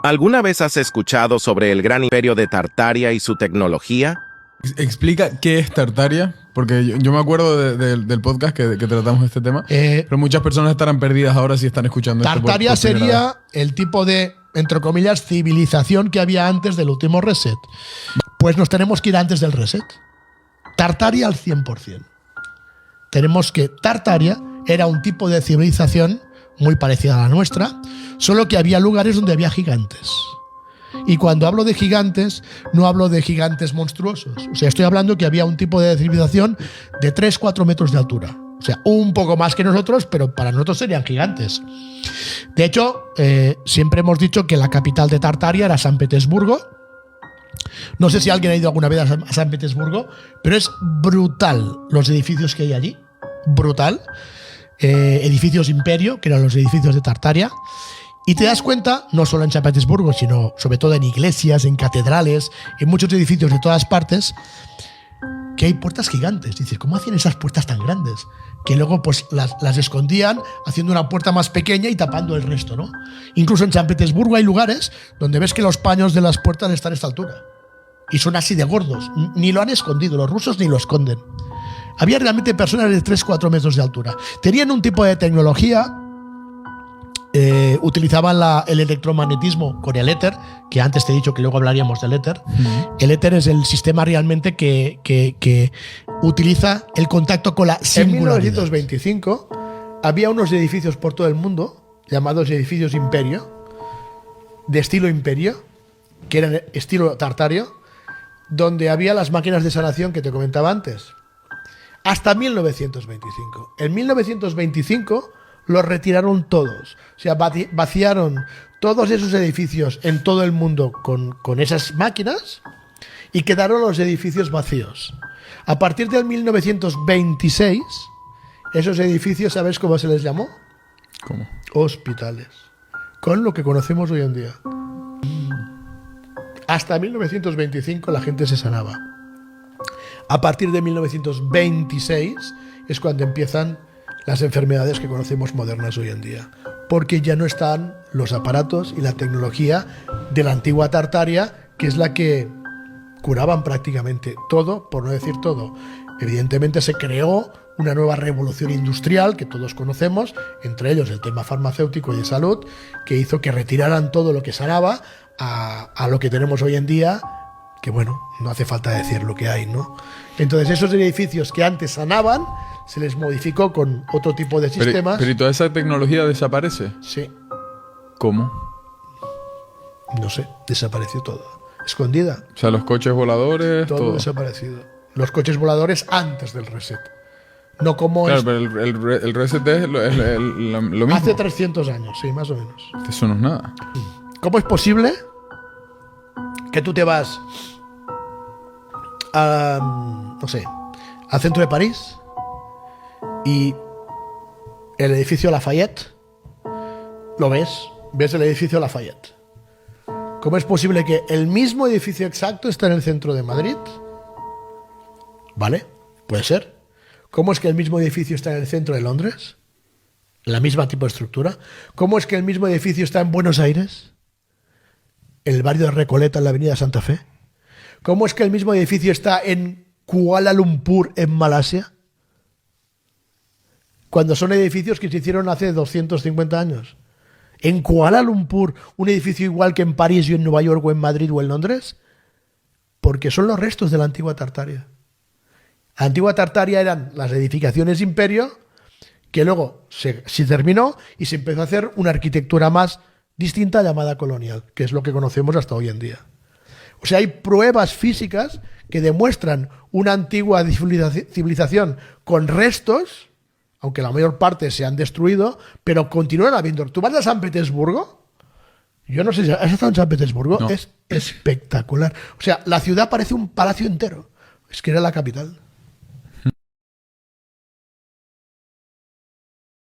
¿Alguna vez has escuchado sobre el gran imperio de Tartaria y su tecnología? Explica qué es Tartaria, porque yo me acuerdo del podcast que tratamos este tema, pero muchas personas estarán perdidas ahora si están escuchando Tartaria este por primera vez. sería el tipo de, entre comillas, civilización que había antes del último reset. Pues nos tenemos que ir antes del reset. Tartaria al 100%. Tenemos que Tartaria era un tipo de civilización muy parecida a la nuestra, solo que había lugares donde había gigantes. Y cuando hablo de gigantes, no hablo de gigantes monstruosos. O sea, estoy hablando que había un tipo de civilización de 3-4 metros de altura. O sea, un poco más que nosotros, pero para nosotros serían gigantes. De hecho, siempre hemos dicho que la capital de Tartaria era San Petersburgo. No sé si alguien ha ido alguna vez a San Petersburgo, pero es brutal los edificios que hay allí. Brutal. Edificios Imperio, que eran los edificios de Tartaria. Y te das cuenta, no solo en San Petersburgo, sino sobre todo en iglesias, en catedrales, en muchos edificios de todas partes, que hay puertas gigantes. Dices, ¿cómo hacían esas puertas tan grandes? Que luego pues las escondían haciendo una puerta más pequeña y tapando el resto, ¿no? Incluso en San Petersburgo hay lugares donde ves que los paños de las puertas están a esta altura. Y son así de gordos. Ni lo han escondido, los rusos ni lo esconden. Había realmente personas de 3-4 metros de altura. Tenían un tipo de tecnología. Utilizaban el electromagnetismo con el éter, que antes te he dicho que luego hablaríamos del éter. El éter es el sistema realmente que utiliza el contacto con la singularidad. En 1925 había unos edificios por todo el mundo, llamados edificios Imperio, de estilo Imperio, que eran estilo Tartario, donde había las máquinas de sanación que te comentaba antes. Hasta 1925. En 1925 los retiraron todos. O sea, vaciaron todos esos edificios en todo el mundo con esas máquinas y quedaron los edificios vacíos. A partir del 1926, esos edificios, ¿sabes cómo se les llamó? ¿Cómo? Hospitales. Con lo que conocemos hoy en día. Hasta 1925 la gente se sanaba. A partir de 1926 es cuando empiezan las enfermedades que conocemos modernas hoy en día, porque ya no están los aparatos y la tecnología de la antigua Tartaria, que es la que curaban prácticamente todo, por no decir todo. Evidentemente se creó una nueva revolución industrial que todos conocemos, entre ellos el tema farmacéutico y de salud, que hizo que retiraran todo lo que sanaba a lo que tenemos hoy en día, que bueno, no hace falta decir lo que hay, ¿no? Entonces esos edificios que antes sanaban, se les modificó con otro tipo de sistemas. ¿Pero y toda esa tecnología desaparece? Sí. ¿Cómo? No sé, desapareció todo. Escondida. O sea, los coches voladores, todo desaparecido. Los coches voladores antes del reset. No como claro, pero el reset es lo mismo. Hace 300 años, sí, más o menos. Eso no es nada. ¿Cómo es posible que tú te vas a, no sé, al centro de París y el edificio Lafayette, lo ves el edificio Lafayette? ¿Cómo es posible que el mismo edificio exacto está en el centro de Madrid? ¿Vale? Puede ser. ¿Cómo es que el mismo edificio está en el centro de Londres? La misma tipo de estructura. ¿Cómo es que el mismo edificio está en Buenos Aires? En el barrio de Recoleta, en la avenida Santa Fe. ¿Cómo es que el mismo edificio está en Kuala Lumpur, en Malasia? Cuando son edificios que se hicieron hace 250 años. En Kuala Lumpur, un edificio igual que en París y en Nueva York o en Madrid o en Londres, porque son los restos de la antigua Tartaria. La antigua Tartaria eran las edificaciones Imperio, que luego se terminó y se empezó a hacer una arquitectura más distinta llamada colonial, que es lo que conocemos hasta hoy en día. O sea, hay pruebas físicas que demuestran una antigua civilización con restos, aunque la mayor parte se han destruido, pero continúan habiendo. ¿Tú vas a San Petersburgo? Yo no sé si has estado en San Petersburgo. No. Es espectacular. O sea, la ciudad parece un palacio entero. Es que era la capital.